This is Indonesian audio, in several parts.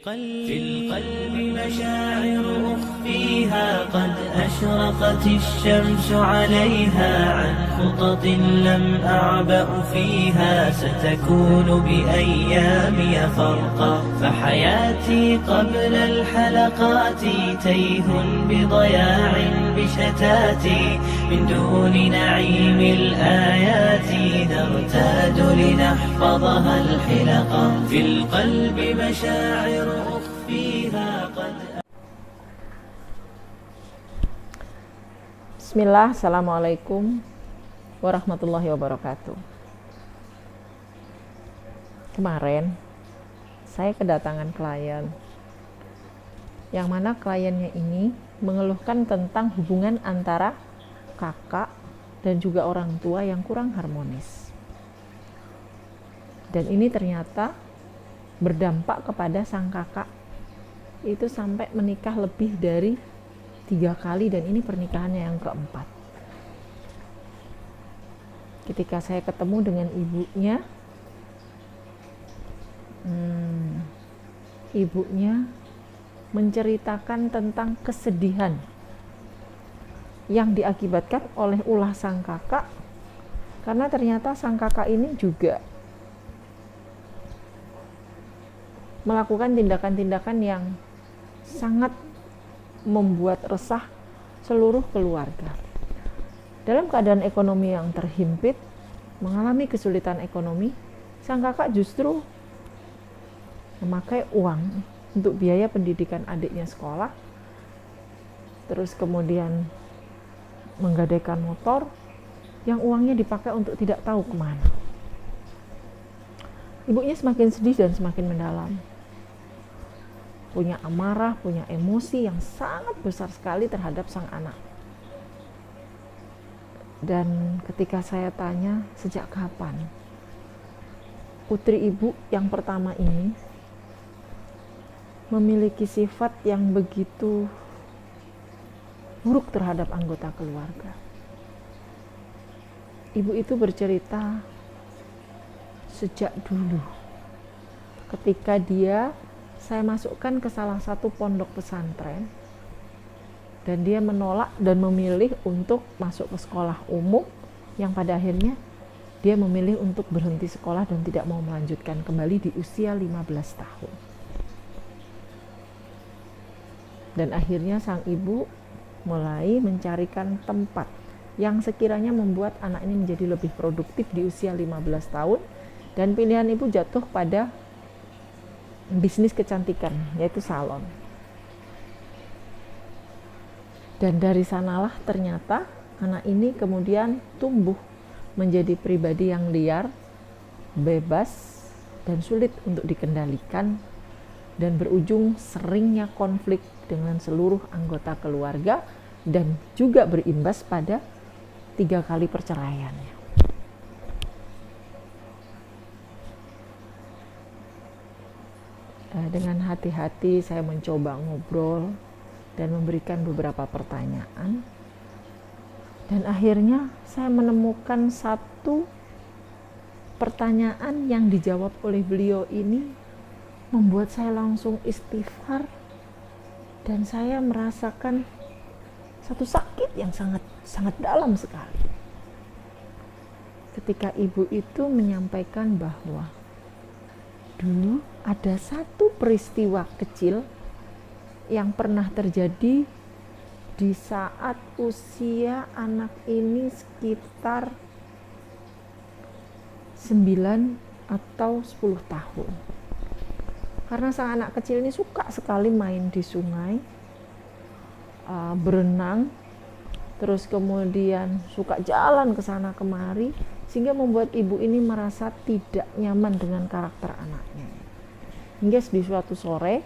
في القلب مشاعر أخفيها قد أشرقت الشمس عليها عن خطط لم أعبأ فيها ستكون بأيامي فرقا فحياتي قبل الحلقات تيه بضياع بشتاتي من دون نعيم الآيات نرتاد لنحفظها الحلقا في القلب مشاعر أخفيها قد. Bismillah, Assalamualaikum warahmatullahi wabarakatuh. Kemarin saya kedatangan klien, yang mana kliennya ini mengeluhkan tentang hubungan antara kakak dan juga orang tua yang kurang harmonis. Dan ini ternyata berdampak kepada sang kakak itu sampai menikah lebih dari 3 kali, dan ini pernikahannya yang keempat. Ketika saya ketemu dengan ibunya, ibunya menceritakan tentang kesedihan yang diakibatkan oleh ulah sang kakak, karena ternyata sang kakak ini juga melakukan tindakan-tindakan yang sangat membuat resah seluruh keluarga. Dalam keadaan ekonomi yang terhimpit, mengalami kesulitan ekonomi, sang kakak justru memakai uang untuk biaya pendidikan adiknya sekolah, terus kemudian menggadaikan motor yang uangnya dipakai untuk tidak tahu kemana. Ibunya semakin sedih dan semakin mendalam, punya amarah, punya emosi yang sangat besar sekali terhadap sang anak. Dan ketika saya tanya, sejak kapan putri ibu yang pertama ini memiliki sifat yang begitu buruk terhadap anggota keluarga? Ibu itu bercerita sejak dulu ketika saya masukkan ke salah satu pondok pesantren, dan dia menolak dan memilih untuk masuk ke sekolah umum, yang pada akhirnya dia memilih untuk berhenti sekolah dan tidak mau melanjutkan kembali di usia 15 tahun. Dan akhirnya sang ibu mulai mencarikan tempat yang sekiranya membuat anak ini menjadi lebih produktif di usia 15 tahun, dan pilihan ibu jatuh pada bisnis kecantikan, yaitu salon. Dan dari sanalah ternyata anak ini kemudian tumbuh menjadi pribadi yang liar, bebas, dan sulit untuk dikendalikan, dan berujung seringnya konflik dengan seluruh anggota keluarga, dan juga berimbas pada 3 kali perceraiannya. Dengan hati-hati saya mencoba ngobrol dan memberikan beberapa pertanyaan, dan akhirnya saya menemukan satu pertanyaan yang dijawab oleh beliau ini membuat saya langsung istighfar, dan saya merasakan satu sakit yang sangat dalam sekali ketika ibu itu menyampaikan bahwa dulu ada satu peristiwa kecil yang pernah terjadi di saat usia anak ini sekitar 9 atau 10 tahun. Karena sang anak kecil ini suka sekali main di sungai, berenang, terus kemudian suka jalan ke sana kemari, sehingga membuat ibu ini merasa tidak nyaman dengan karakter anaknya. Hingga di suatu sore,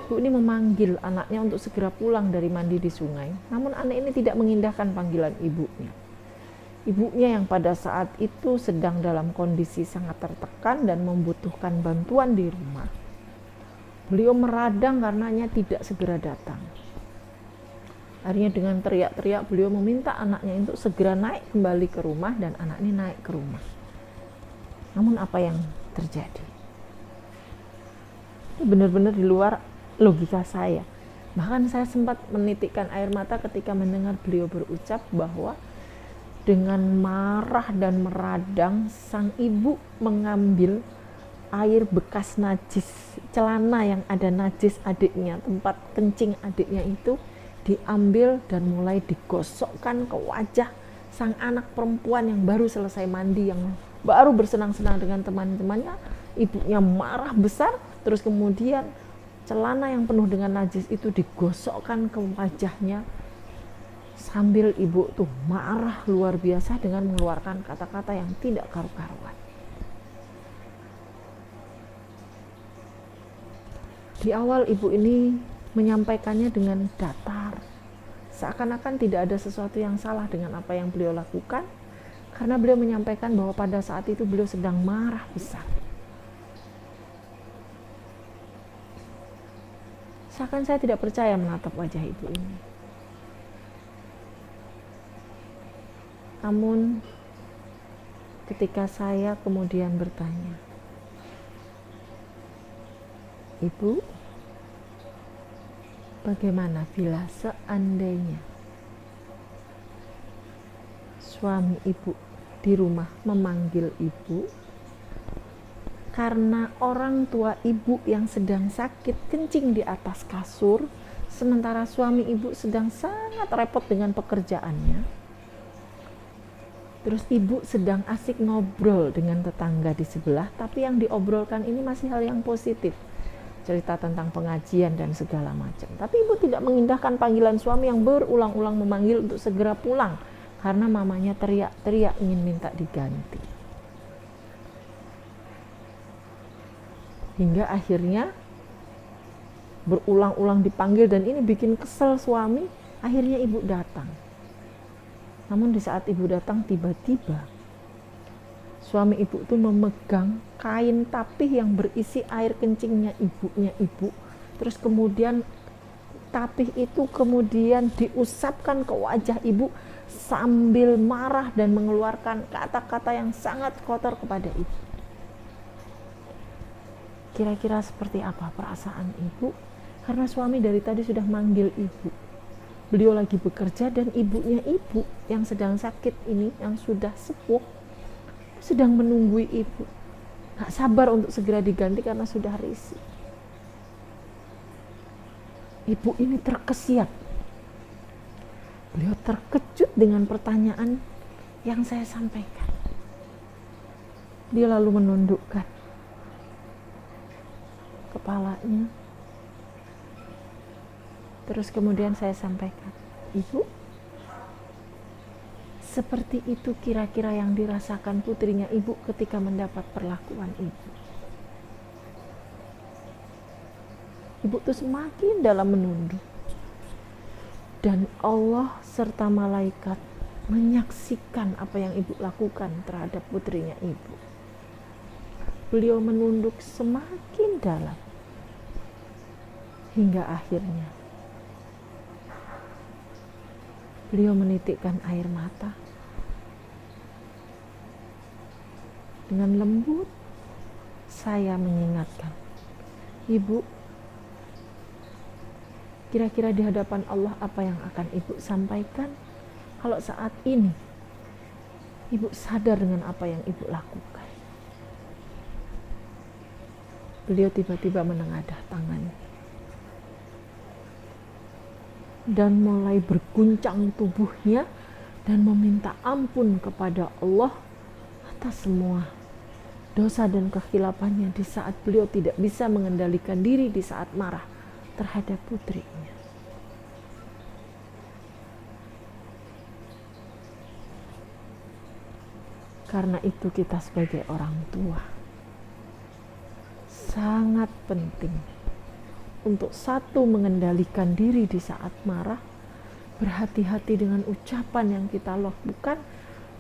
ibu ini memanggil anaknya untuk segera pulang dari mandi di sungai. Namun anak ini tidak mengindahkan panggilan ibunya. Ibunya yang pada saat itu sedang dalam kondisi sangat tertekan dan membutuhkan bantuan di rumah. Beliau meradang karenanya tidak segera datang. Akhirnya dengan teriak-teriak beliau meminta anaknya untuk segera naik kembali ke rumah, dan anak ini naik ke rumah. Namun apa yang terjadi? benar-benar di luar logika saya. Bahkan saya sempat menitikkan air mata ketika mendengar beliau berucap bahwa dengan marah dan meradang sang ibu mengambil air bekas najis, celana yang ada najis adiknya, tempat kencing adiknya itu diambil dan mulai digosokkan ke wajah sang anak perempuan yang baru selesai mandi, yang baru bersenang-senang dengan teman-temannya. Ibunya marah besar, terus kemudian celana yang penuh dengan najis itu digosokkan ke wajahnya, sambil ibu tuh marah luar biasa dengan mengeluarkan kata-kata yang tidak karu-karuan. Di awal ibu ini menyampaikannya dengan datar, seakan-akan tidak ada sesuatu yang salah dengan apa yang beliau lakukan, karena beliau menyampaikan bahwa pada saat itu beliau sedang marah besar. Seakan saya tidak percaya menatap wajah ibu ini. Namun ketika saya kemudian bertanya, "Ibu, bagaimana bila seandainya suami ibu di rumah memanggil ibu karena orang tua ibu yang sedang sakit kencing di atas kasur, sementara suami ibu sedang sangat repot dengan pekerjaannya, terus ibu sedang asik ngobrol dengan tetangga di sebelah, tapi yang diobrolkan ini masih hal yang positif, cerita tentang pengajian dan segala macam. Tapi ibu tidak mengindahkan panggilan suami yang berulang-ulang memanggil untuk segera pulang karena mamanya teriak-teriak ingin minta diganti. Hingga akhirnya berulang-ulang dipanggil dan ini bikin kesel suami. Akhirnya ibu datang. Namun di saat ibu datang, tiba-tiba suami ibu itu memegang kain tapih yang berisi air kencingnya ibunya ibu. Terus kemudian tapih itu kemudian diusapkan ke wajah ibu sambil marah dan mengeluarkan kata-kata yang sangat kotor kepada ibu. Kira-kira seperti apa perasaan ibu? Karena suami dari tadi sudah manggil ibu. Beliau lagi bekerja dan ibunya ibu yang sedang sakit ini, yang sudah sepuh, sedang menunggu ibu. Gak sabar untuk segera diganti karena sudah risih. Ibu ini terkesiap. Beliau terkejut dengan pertanyaan yang saya sampaikan. Dia lalu menundukkan kepalanya. Terus kemudian saya sampaikan, "Ibu, seperti itu kira-kira yang dirasakan putrinya ibu ketika mendapat perlakuan ibu." Ibu tuh semakin dalam menunduk. Dan Allah serta malaikat menyaksikan apa yang ibu lakukan terhadap putrinya ibu. Beliau menunduk semakin dalam. Hingga akhirnya beliau menitikkan air mata. Dengan lembut saya mengingatkan, "Ibu, kira-kira di hadapan Allah apa yang akan ibu sampaikan kalau saat ini ibu sadar dengan apa yang ibu lakukan?" Beliau tiba-tiba menengadah tangannya dan mulai berguncang tubuhnya dan meminta ampun kepada Allah atas semua dosa dan kekhilafannya di saat beliau tidak bisa mengendalikan diri di saat marah terhadap putrinya. Karena itu kita sebagai orang tua sangat penting untuk satu, mengendalikan diri di saat marah, berhati-hati dengan ucapan yang kita lakukan,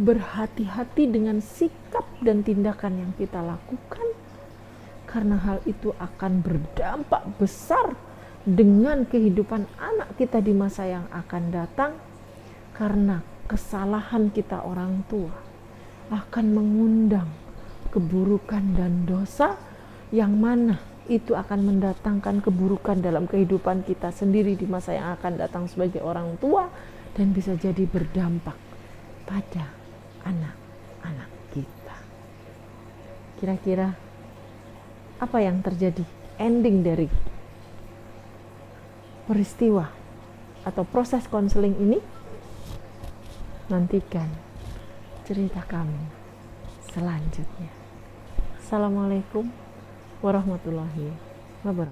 berhati-hati dengan sikap dan tindakan yang kita lakukan, karena hal itu akan berdampak besar dengan kehidupan anak kita di masa yang akan datang, karena kesalahan kita orang tua akan mengundang keburukan dan dosa yang mana itu akan mendatangkan keburukan dalam kehidupan kita sendiri di masa yang akan datang sebagai orang tua, dan bisa jadi berdampak pada anak-anak kita. Kira-kira apa yang terjadi ending dari peristiwa atau proses konseling ini? Nantikan cerita kami selanjutnya. Assalamualaikum warahmatullahi wabarakatuh.